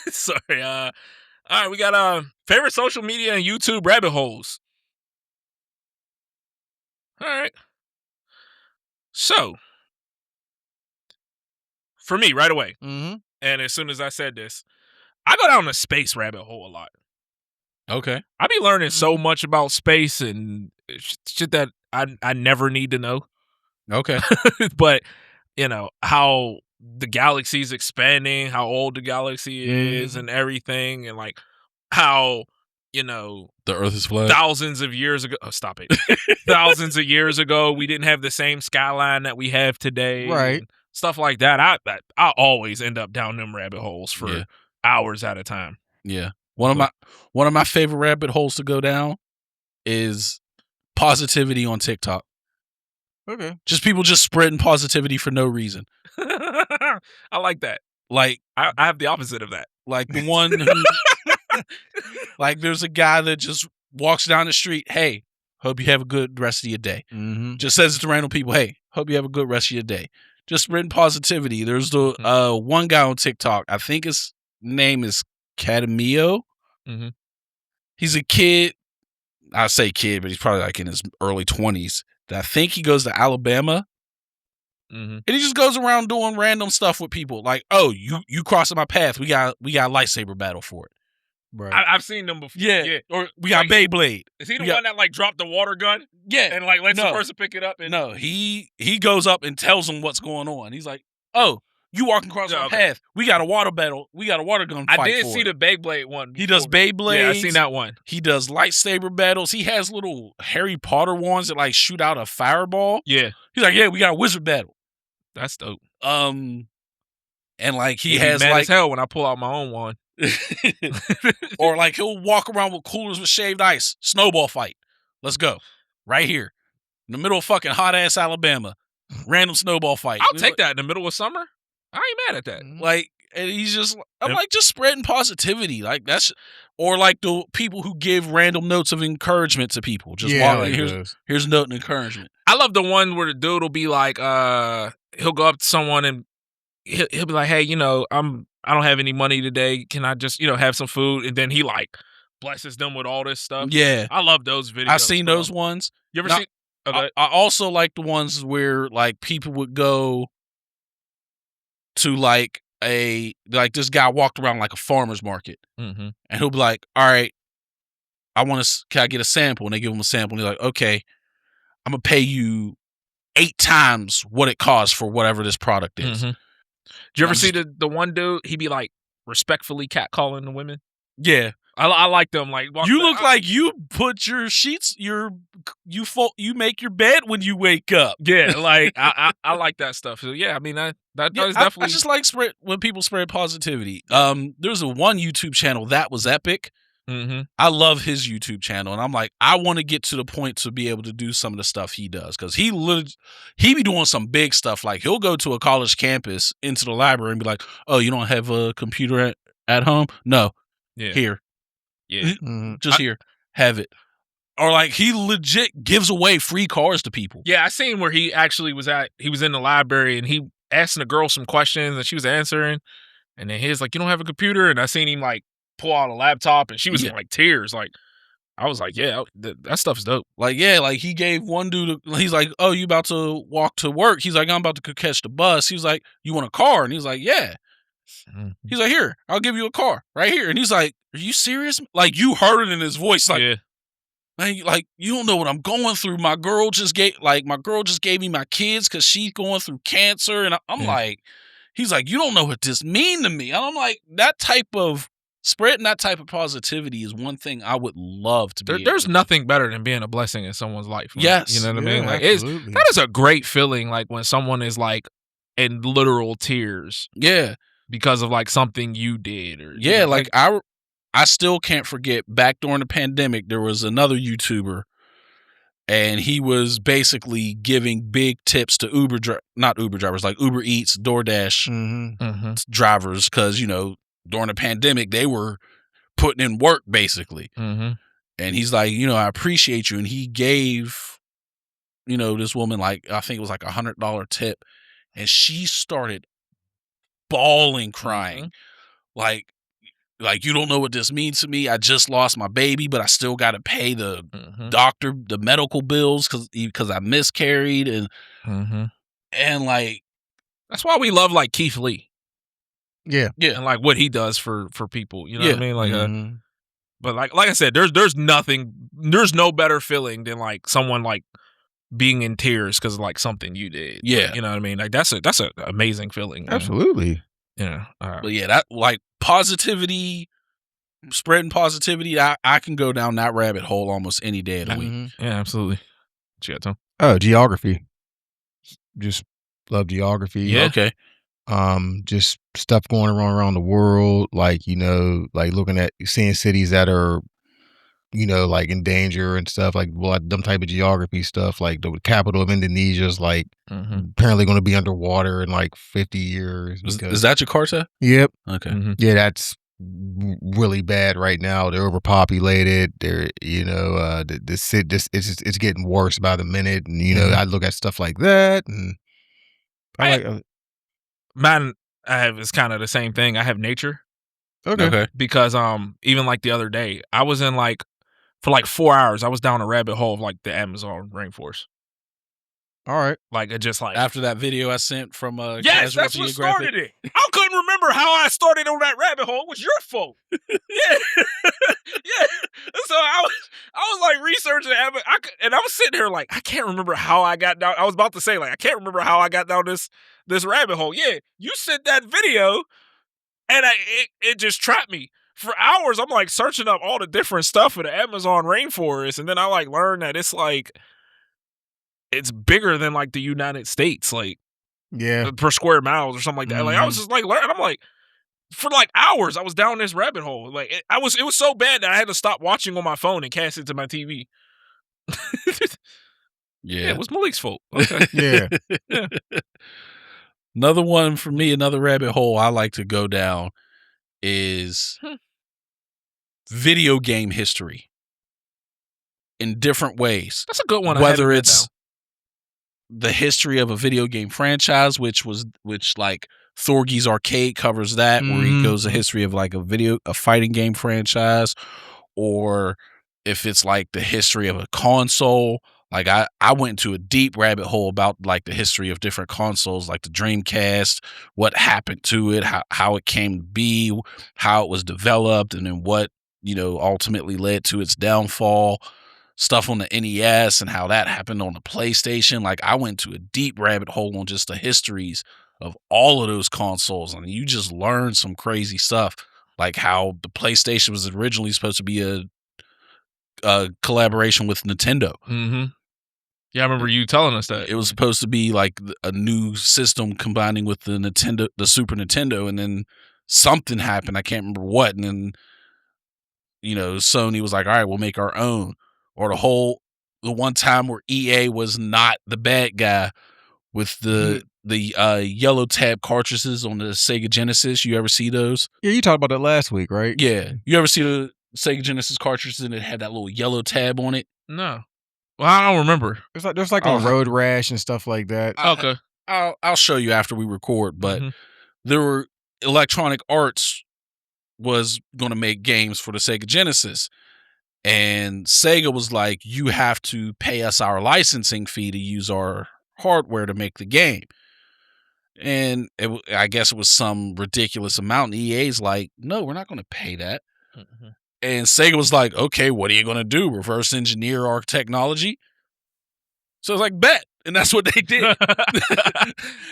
Sorry. All right, we got favorite social media and YouTube rabbit holes. All right. So for me, right away, Mm-hmm. and as soon as I said this, I go down the space rabbit hole a lot. Okay. I be learning so much about space and shit that I never need to know. Okay. But how the galaxy's expanding, how old the galaxy is, and everything, and like how the Earth is flat. thousands of years ago. Oh, stop it! Thousands of years ago, we didn't have the same skyline that we have today, Right. and stuff like that. I always end up down them rabbit holes for hours at a time. Yeah. One of my favorite rabbit holes to go down is positivity on TikTok. Okay. Just people just spreading positivity for no reason. I like that. Like I have the opposite of that. Like the one who, like there's a guy that just walks down the street. Hey, hope you have a good rest of your day. Mm-hmm. Just says it to random people. Hey, hope you have a good rest of your day. Just spreading positivity. There's the one guy on TikTok. I think his name is Catamio. Mm-hmm. He's a kid. I say kid, but he's probably like in his early 20s. I think he goes to Alabama. Mm-hmm. And he just goes around doing random stuff with people. Like, oh, you crossing my path. We got a lightsaber battle for it. Right. I've seen them before. Yeah. Or we got Beyblade. Is he the one that like dropped the water gun? Yeah. And like lets the person pick it up? And... No, he goes up and tells them what's going on. He's like, oh, you walking across my path. We got a water battle. We got a water gun fight. I did see the Beyblade one before. He does Beyblades. Yeah, I seen that one. He does lightsaber battles. He has little Harry Potter ones that like shoot out a fireball. Yeah. He's like, yeah, we got a wizard battle. That's dope. And like he It'd has be mad like as hell when I pull out my own one. Or like he'll walk around with coolers with shaved ice. Snowball fight. Let's go. Right here. In the middle of fucking hot ass Alabama. Random snowball fight. I'll take that in the middle of summer. I ain't mad at that. Like, and he's just, I'm like, just spreading positivity. Like, that's, or like the people who give random notes of encouragement to people. Just here's a note of encouragement. I love the one where the dude will be like, he'll go up to someone and he'll be like, hey, I don't have any money today. Can I just, have some food? And then he like blesses them with all this stuff. Yeah. I love those videos. I've seen those ones. You ever seen? Okay. I also like the ones where like people would go to like this guy walked around like a farmer's market, and he'll be like, all right, can I get a sample? And they give him a sample and he's like, okay, I'm gonna pay you 8 times what it costs for whatever this product is. Did you ever see the one dude? He'd be like respectfully catcalling the women. Yeah. I like them. Like you look like you put your sheets, you make your bed when you wake up. Yeah, like I like that stuff. So yeah, I mean that is definitely. I just like when people spread positivity. There's a one YouTube channel that was epic. I love his YouTube channel, and I'm like, I want to get to the point to be able to do some of the stuff he does, because he be doing some big stuff. Like he'll go to a college campus into the library and be like, "Oh, you don't have a computer at home? No, here, just here, have it." Or like he legit gives away free cars to people. Yeah, I seen where he actually he was in the library and he asking the girl some questions and she was answering, and then he was like, "You don't have a computer?" And I seen him like pull out a laptop and she was in like tears. Like I was like, yeah, that stuff's dope. Like, yeah, like he gave one dude, he's like, "Oh, you about to walk to work?" He's like, "I'm about to catch the bus." He was like, "You want a car?" And he's like, "Yeah." He's like, "Here, I'll give you a car right here." And he's like, "Are you serious?" Like you heard it in his voice. Like, man, like you don't know what I'm going through. My girl just gave me my kids because she's going through cancer. And I'm like, he's like, "You don't know what this mean to me." And I'm like, that type of spreading that type of positivity is one thing I would love to be. There's nothing better than being a blessing in someone's life. Like, yes. You know what I mean? Like that is a great feeling. Like when someone is like in literal tears. Yeah. Because of like something you did. Or like I still can't forget back during the pandemic, there was another YouTuber and he was basically giving big tips to not Uber drivers, like Uber Eats, DoorDash drivers. Cause during the pandemic, they were putting in work basically. And he's like, I appreciate you. And he gave, this woman, like, I think it was like $100 tip. And she started bawling, crying, like you don't know what this means to me. I just lost my baby, but I still got to pay the doctor, the medical bills because I miscarried, and like that's why we love like Keith Lee. Yeah, and like what he does for people. You know what I mean? Like, but like I said, there's no better feeling than like someone like being in tears because of like something you did. Yeah, you know what I mean? Like that's an amazing feeling. Absolutely. Yeah. But yeah, that like positivity, spreading positivity. I can go down that rabbit hole almost any day of the week. Yeah, absolutely. What you got, Tom? Oh, geography. Just love geography. Yeah. Okay. Just stuff going around the world, like, you know, like looking at seeing cities that are, you know, like in danger and stuff, like them type of geography stuff. Like the capital of Indonesia is like apparently going to be underwater in like 50 years. Is that Jakarta? Yep. Okay. Yeah, that's really bad right now. They're overpopulated. They're, you know, it's getting worse by the minute. And you know, I look at stuff like that, and mine, it's kind of the same thing. I have nature. Okay. Because even like the other day, I was in like for like 4 hours, I was down a rabbit hole of like the Amazon rainforest. All right. Like it just like after that video I sent from yes, that's what started it. I couldn't remember how I started on that rabbit hole. It was your fault. Yeah. So I was like researching and I was sitting here like I can't remember how I got down. I was about to say like I can't remember how I got down this rabbit hole. Yeah, you sent that video, and it just trapped me for hours. I'm like searching up all the different stuff for the Amazon rainforest, and then I like learned that it's like it's bigger than like the United States, like per square miles or something like that. Like I was just like learning. I'm like for like hours I was down this rabbit hole. Like it was so bad that I had to stop watching on my phone and cast it to my TV. Yeah, it was Malik's fault. Okay. Yeah. Another one for me, another rabbit hole I like to go down is video game history in different ways. That's a good one. Whether it's the history of a video game franchise, which like Thorgy's Arcade covers that, where he goes a history of like a fighting game franchise, or if it's like the history of a console. Like I went into a deep rabbit hole about like the history of different consoles, like the Dreamcast, what happened to it, how it came to be, how it was developed, and then what, you know, ultimately led to its downfall. Stuff on the NES and how that happened on the PlayStation. Like I went to a deep rabbit hole on just the histories of all of those consoles, and you just learn some crazy stuff, like how the PlayStation was originally supposed to be a collaboration with Nintendo. Yeah, I remember you telling us that. It was supposed to be like a new system combining with the Super Nintendo, and then something happened. I can't remember what. And then, you know, Sony was like, all right, we'll make our own. Or the one time where EA was not the bad guy with the yellow tab cartridges on the Sega Genesis. You ever see those? Yeah, you talked about that last week, right? Yeah. You ever see the Sega Genesis cartridges and it had that little yellow tab on it? No. Well, I don't remember. There's like a road rash and stuff like that. Okay. I'll show you after we record, but there were Electronic Arts was going to make games for the Sega Genesis. And Sega was like, you have to pay us our licensing fee to use our hardware to make the game. And I guess it was some ridiculous amount. And EA's like, no, we're not going to pay that. And Sega was like, okay, what are you going to do? Reverse engineer our technology? So it's like, bet. And that's what they did.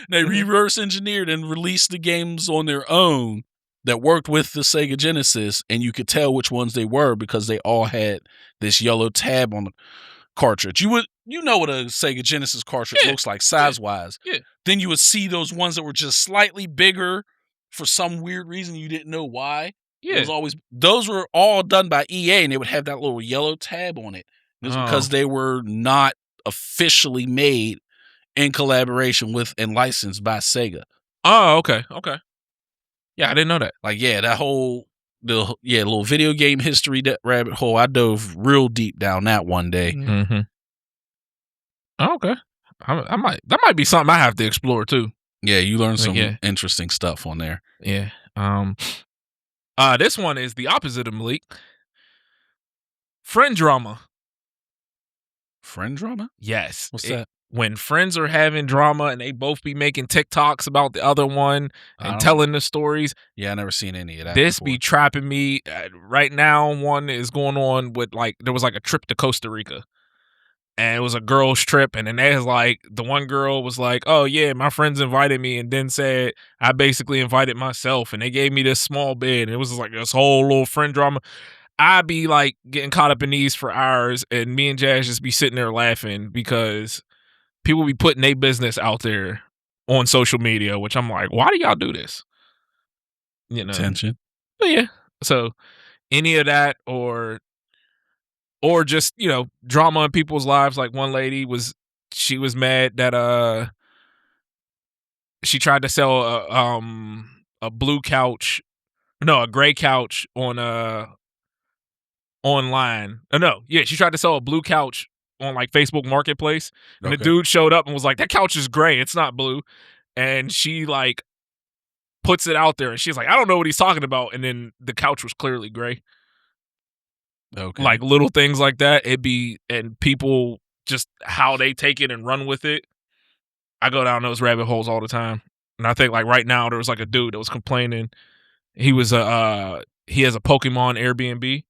They reverse engineered and released the games on their own that worked with the Sega Genesis, and you could tell which ones they were because they all had this yellow tab on the cartridge. You know what a Sega Genesis cartridge looks like size-wise. Yeah. Then you would see those ones that were just slightly bigger for some weird reason you didn't know why. Yeah. Those were all done by EA, and they would have that little yellow tab on it. It was because they were not officially made in collaboration with and licensed by Sega. Oh, okay. Okay. Yeah, I didn't know that. Like, yeah, that whole little video game history, that rabbit hole, I dove real deep down that one day. Oh, okay. That might be something I have to explore too. Yeah, you learn Like, some yeah. interesting stuff on there. Yeah. This one is the opposite of Malik. Friend drama. Friend drama? Yes. What's that? When friends are having drama and they both be making TikToks about the other one and telling the stories. Yeah, I never seen any of that. This before. be trapping me. Right now, one is going on with there was like a trip to Costa Rica. And it was a girl's trip. And then there's like, the one girl was like, oh yeah, my friends invited me, and then said I basically invited myself. And they gave me this small bed. And it was like this whole little friend drama. I be like getting caught up in these for hours. And me and Jazz just be sitting there laughing because people be putting their business out there on social media, which I'm like, why do y'all do this? You know, Attention. But yeah, so any of that or just, you know, drama in people's lives. Like one lady was mad that she tried to sell a blue couch, no, a gray couch on online. No, yeah, she tried to sell a blue couch on like Facebook Marketplace, and the dude showed up and was like, that couch is gray, it's not blue. And she like puts it out there and she's like, I don't know what he's talking about. And then the couch was clearly gray. Okay. Like little things like that. And people just how they take it and run with it. I go down those rabbit holes all the time. And I think like right now there was like a dude that was complaining. He has a Pokemon Airbnb.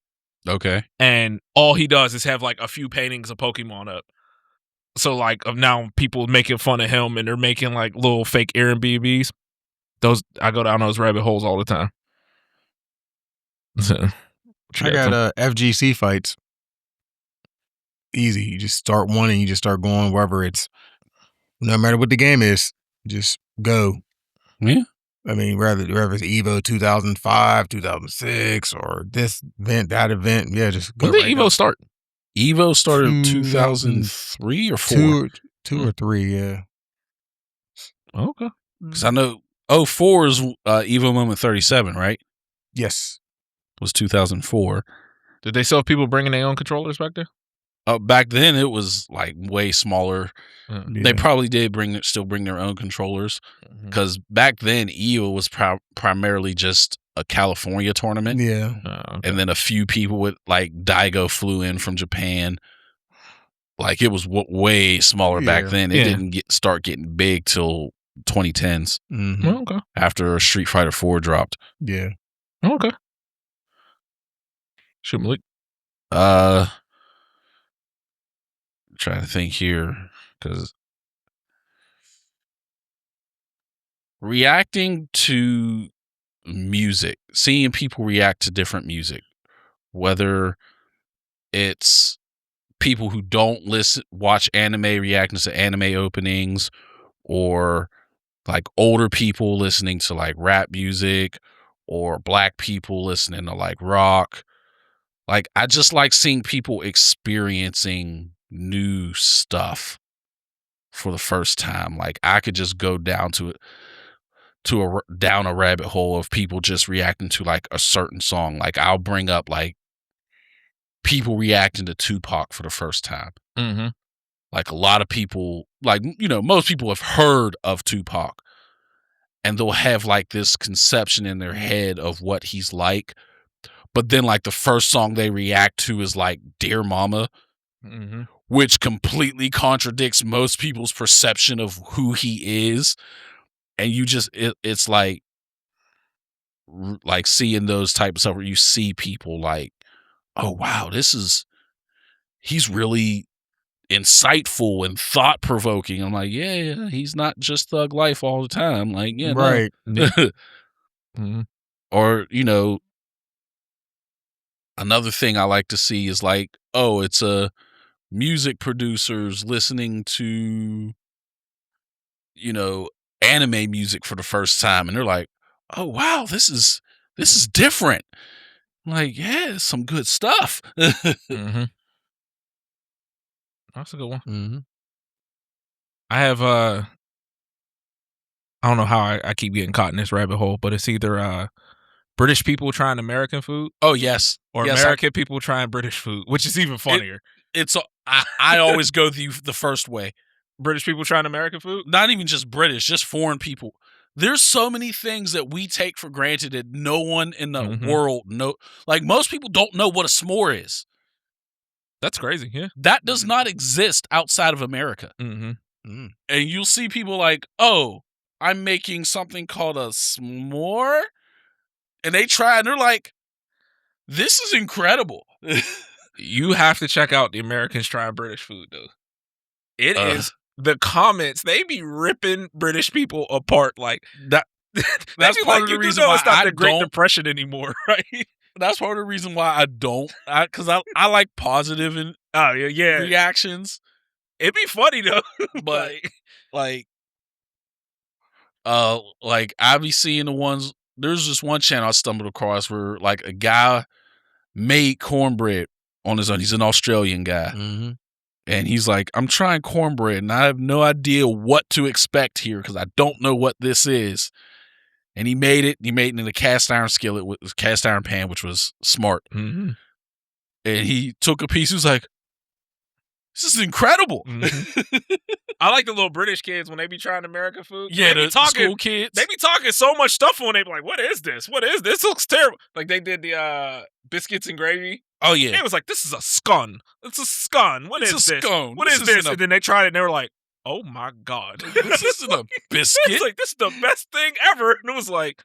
Okay. And all he does is have like a few paintings of Pokemon up. So like of now people making fun of him and they're making like little fake Airbnbs. I go down those rabbit holes all the time. So, I got FGC fights. Easy. You just start one and you just start going wherever it's. No matter what the game is, just go. Yeah. I mean, whether it's Evo 2005, 2006, or this event, that event, yeah, just go. When did Evo start? Evo started in 2003 or 4? Two or three, yeah. Okay. Because I know 04 is Evo Moment 37, right? Yes. It was 2004. Did they still have people bringing their own controllers back there? Back then, it was like way smaller. Yeah. They probably did still bring their own controllers because back then Evo was primarily just a California tournament. Yeah. Okay. And then a few people with like Daigo flew in from Japan. Like it was way smaller back then. It didn't start getting big till 2010s. Mm-hmm. Okay. After Street Fighter 4 dropped. Yeah. Okay. Shoot, Malik. Trying to think here because reacting to music, seeing people react to different music, whether it's people who don't watch anime reacting to anime openings, or like older people listening to like rap music, or black people listening to like rock. Like I just like seeing people experiencing new stuff for the first time. Like I could just go down down a rabbit hole of people just reacting to like a certain song. Like I'll bring up like people reacting to Tupac for the first time. Mm-hmm. Like a lot of people, like, you know, most people have heard of Tupac and they'll have like this conception in their head of what he's like. But then like the first song they react to is like Dear Mama, which completely contradicts most people's perception of who he is. And you just, it's like seeing those type of stuff where you see people like, oh, wow, he's really insightful and thought provoking. I'm like, yeah, he's not just thug life all the time. Like, yeah, right. No. Or, you know, another thing I like to see is like, oh, it's music producers listening to, you know, anime music for the first time, and they're like, oh wow, this is different. I'm like, yeah, some good stuff. Mm-hmm. That's a good one. Mm-hmm. I have I don't know how I keep getting caught in this rabbit hole, but it's either British people trying American food. Oh yes, or American people trying British food, which is even funnier. I always go the first way. British people trying American food? Not even just British, just foreign people. There's so many things that we take for granted that no one in the world know. Like, most people don't know what a s'more is. That's crazy, yeah. That does not exist outside of America. And you'll see people like, oh, I'm making something called a s'more. And they try and they're like, this is incredible. You have to check out the Americans trying British food, though. It is the comments. They be ripping British people apart like that. That's part of the reason why it's not the Great Depression anymore, right? That's part of the reason why I don't, because I like positive and reactions. It'd be funny though, but like I be seeing the ones. There's just one channel I stumbled across where like a guy made cornbread on his own. He's an Australian guy. And he's like, I'm trying cornbread and I have no idea what to expect here because I don't know what this is. And he made it. He made it in a cast iron skillet with a cast iron pan, which was smart. And he took a piece. He was like, this is incredible. I like the little British kids when they be trying American food. Yeah, the school kids. They be talking so much stuff when they be like, what is this? What is this? This looks terrible. Like they did the biscuits and gravy. Oh, yeah. It was like, this is a scone. It's a scone. What is this? Scone. What is this? And then they tried it and they were like, oh my God. This isn't a biscuit. It's like, this is the best thing ever. And it was like,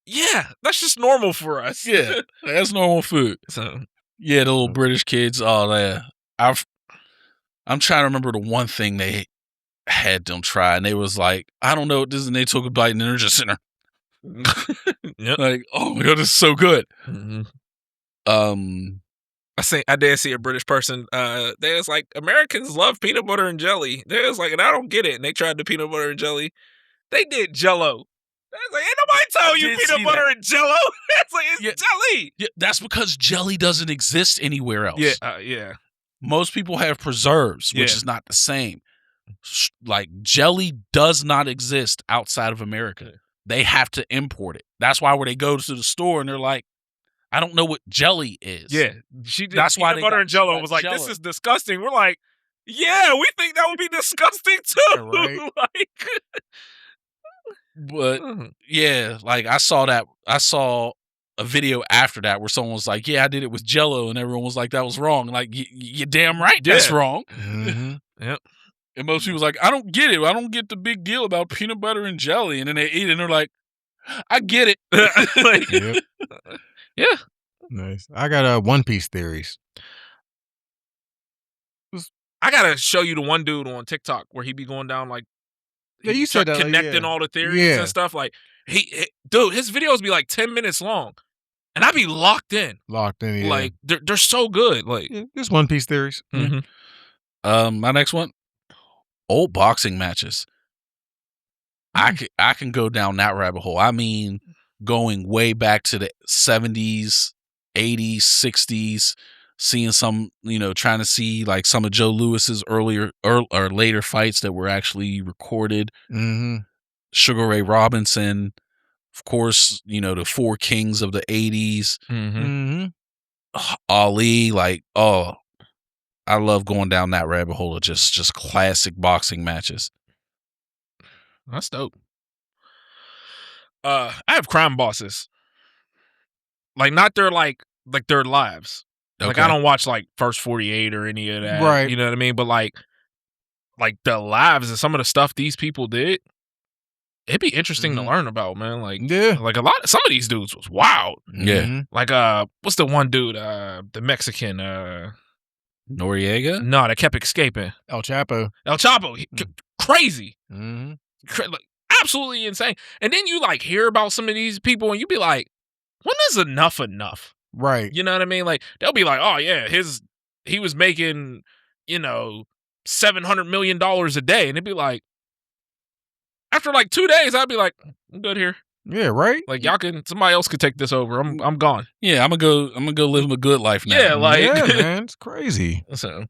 yeah, that's just normal for us. Yeah, that's normal food. So, yeah, the little British kids. Oh, yeah. I'm trying to remember the one thing they had them try. And they was like, I don't know what this is. And they took a bite and they're just sitting there. Like, oh my God, this is so good. I did see a British person. They was like, Americans love peanut butter and jelly. They was like, and I don't get it. And they tried the peanut butter and jelly. They did Jell-O. They was like, ain't nobody tell you peanut butter and Jell-O. It's like, it's jelly. Yeah, that's because jelly doesn't exist anywhere else. Yeah. Most people have preserves, which is not the same. Like, jelly does not exist outside of America. They have to import it. That's why when they go to the store and they're like, I don't know what jelly is. Yeah. She did peanut butter and Jell-O and was like, this is disgusting. We're like, yeah, we think that would be disgusting too. Yeah, right. But yeah, like I saw a video after that where someone was like, yeah, I did it with Jell-O, and everyone was like, that was wrong. Like, you're damn right, that's wrong. Yep. And most people was like, I don't get it. I don't get the big deal about peanut butter and jelly. And then they eat it and they're like, I get it. Yep. Yeah. Nice. I got One Piece theories. I gotta show you the one dude on TikTok where he be going down like, yeah, you said that, connecting all the theories and stuff. Like, dude, his videos be like 10 minutes long, and I be locked in. Yeah. Like they're so good. Like, just One Piece theories. My next one, old boxing matches. I can go down that rabbit hole. I mean, going way back to the 70s, 80s, 60s, seeing some, trying to see like some of Joe Lewis's earlier or later fights that were actually recorded. Sugar Ray Robinson, of course, the four kings of the 80s. Ali, like, oh, I love going down that rabbit hole of just classic boxing matches. That's dope. I have crime bosses. Like, not their their lives. Like, I don't watch like First 48 or any of that. Right. You know what I mean? But like the lives and some of the stuff these people did, it'd be interesting to learn about, man. Like, like some of these dudes was wild. Yeah. Like, what's the one dude, the Mexican, Noriega? No, that kept escaping. El Chapo. Crazy. Mm-hmm. Absolutely insane. And then you like hear about some of these people and you be like, when is enough? Right. You know what I mean? Like, they'll be like, oh yeah, he was making, $700 million a day. And it'd be like, after like 2 days, I'd be like, I'm good here. Yeah, right. Like, somebody else could take this over. I'm gone. Yeah, I'm gonna go live a good life now. Yeah, like, yeah, man, it's crazy. So,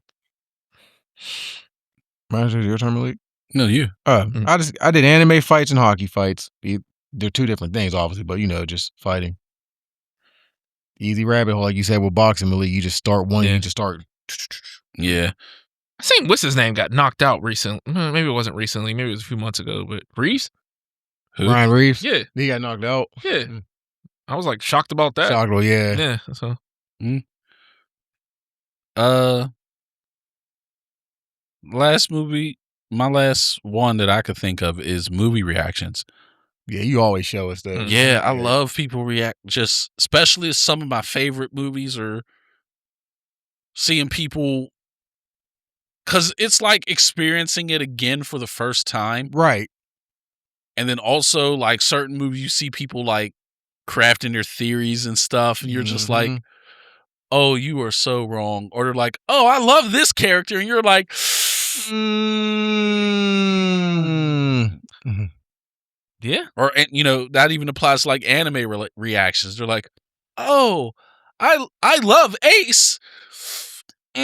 your turn, Malik? No, you. I did anime fights and hockey fights. They're two different things, obviously, but just fighting. Easy rabbit hole, like you said with boxing, Malik. You just start one. You just start. Yeah, I seen what's his name got knocked out recently. Maybe it wasn't recently. Maybe it was a few months ago. But Reeves? Who? Ryan Reeves? Yeah. He got knocked out? Yeah. I was like shocked about that. Shocked, well, yeah. Yeah. So. My last one that I could think of is movie reactions. Yeah, you always show us those. Yeah, I love people react, just especially some of my favorite movies, or seeing people, because it's like experiencing it again for the first time. Right. And then also like certain movies, you see people like crafting their theories and stuff, and you're just like, oh, you are so wrong. Or they're like, oh, I love this character, and you're like, yeah. Or, you know, that even applies to like anime reactions. They're like, oh, I love Ace. I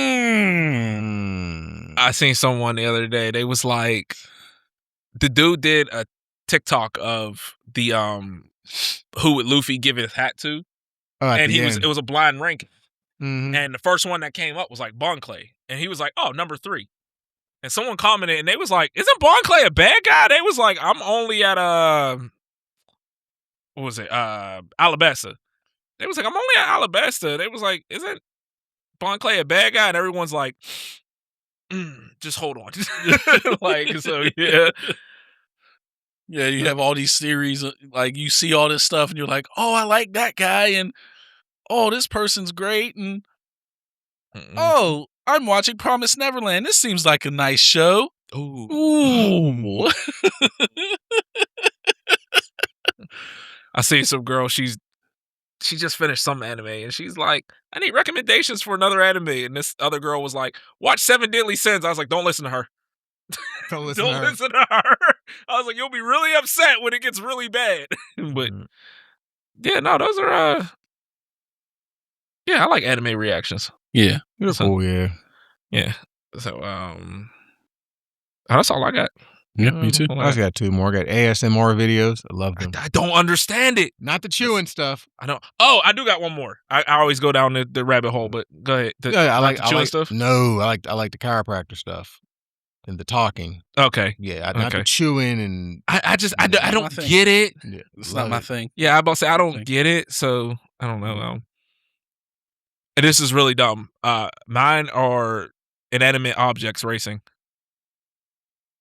seen someone the other day. They was like, the dude did a TikTok of the who would Luffy give his hat to, and it was a blind ranking, and the first one that came up was like Bon Clay, and he was like, oh, number 3, and someone commented, and they was like, isn't Bon Clay a bad guy? They was like, I'm only at what was it, Alabasta. They was like, I'm only at Alabasta. They was like, isn't Bon Clay a bad guy? And everyone's like, just hold on. Like, so yeah. Yeah, you have all these theories, like you see all this stuff and you're like, oh, I like that guy, and oh, this person's great, and oh, I'm watching Promised Neverland. This seems like a nice show. Ooh. I see some girl, she just finished some anime, and she's like, I need recommendations for another anime. And this other girl was like, watch 7 Deadly Sins. I was like, don't listen to her. Don't listen to her. I was like, you'll be really upset when it gets really bad. But yeah, no, those are yeah, I like anime reactions. Yeah. They're cool, yeah. Yeah. So that's all I got. Yeah, me too. I just got 2 more. I got ASMR videos. I love them. I don't understand it. Not the chewing stuff. I don't. Oh, I do got one more. I always go down the rabbit hole, but go ahead. I like the chewing stuff. No, I like the chiropractor stuff and the talking. Okay. Yeah, not the chewing and. I don't get it. Yeah, it's not my thing. Yeah, I'm about to say I don't get it, so I don't know. And this is really dumb. Mine are inanimate objects racing.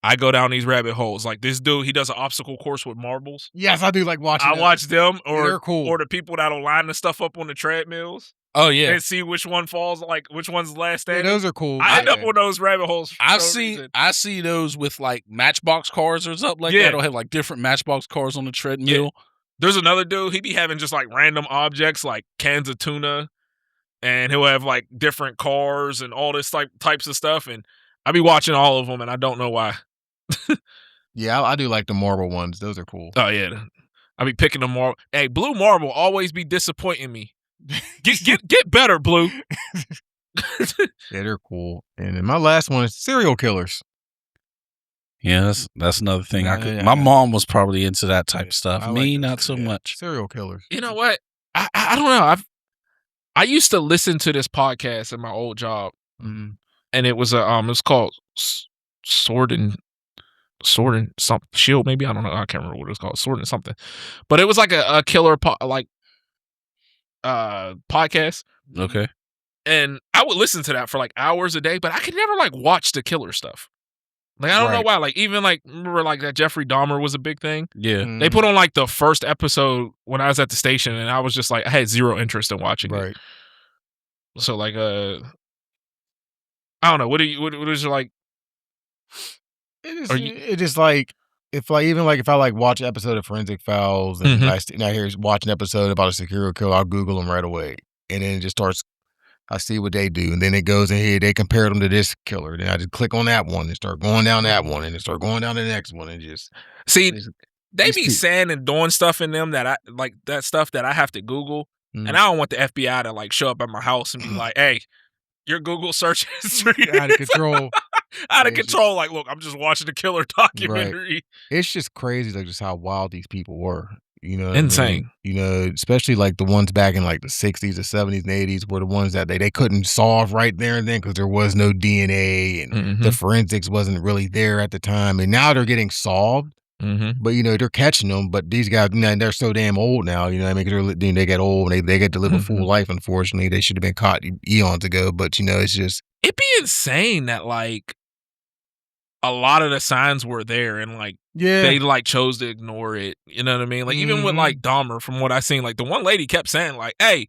I go down these rabbit holes. Like this dude, he does an obstacle course with marbles. Yes, I do like watching. I watch them, or they're cool. Or the people that'll line the stuff up on the treadmills. Oh yeah, and see which one falls, like which one's the last standing. Yeah, those are cool. I end up on those rabbit holes. I see those with like Matchbox cars or something like that. They'll have like different Matchbox cars on the treadmill. Yeah. There's another dude. He be having just like random objects like cans of tuna, and he'll have like different cars and all this types of stuff. And I be watching all of them, and I don't know why. Yeah, I do like the marble ones. Those are cool. Oh yeah, I be picking the marble. Hey, blue marble always be disappointing me. Get better, Blue. Yeah, they're cool. And then my last one is serial killers. Yeah, that's another thing. My mom was probably into that type of stuff. Me, not so much. Serial killers. You know what? I don't know. I used to listen to this podcast in my old job, and it was it's called Sword and something Shield, maybe, I don't know, I can't remember what it was called, Sword and something, but it was like a killer podcast. Okay. And I would listen to that for like hours a day, but I could never like watch the killer stuff. Like I don't know why. Like even like remember like that Jeffrey Dahmer was a big thing. Yeah. They put on like the first episode when I was at the station, and I was just like I had zero interest in watching it. So like I don't know. What is your like? It is like if I like watch an episode of Forensic Files and I hear watch an episode about a serial killer, I'll Google them right away, and then it just starts. I see what they do, and then it goes in here. They compare them to this killer. Then I just click on that one and start going down that one, and then start going down the next one, and just see. They be saying and doing stuff in them that I like, that stuff that I have to Google, and I don't want the FBI to like show up at my house and be like, "Hey, your Google search history out of control." Out of control. Like, look, I'm just watching the killer documentary. Right. It's just crazy, like just how wild these people were. You know what I mean? Insane. You know, especially like the ones back in like the 60s, the 70s, and 80s were the ones that they couldn't solve right there and then because there was no DNA and the forensics wasn't really there at the time. And now they're getting solved. But you know they're catching them. But these guys, you know, they're so damn old now. You know, what I mean, 'cause they get old. And they get to live a full life. Unfortunately, they should have been caught eons ago. But you know, it's just it'd be insane that like a lot of the signs were there and like they like chose to ignore it. You know what I mean? Like even with like Dahmer, from what I seen, like the one lady kept saying like, "Hey,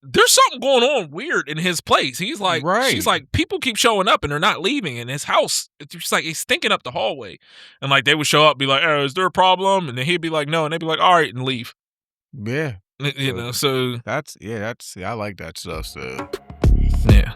there's something going on weird in his place." He's like, she's like, people keep showing up and they're not leaving in his house. It's just like, he's stinking up the hallway. And like, they would show up, be like, "Oh, is there a problem?" And then he'd be like, "No." And they'd be like, "All right," and leave. Yeah. You know, so that's I like that stuff. So yeah.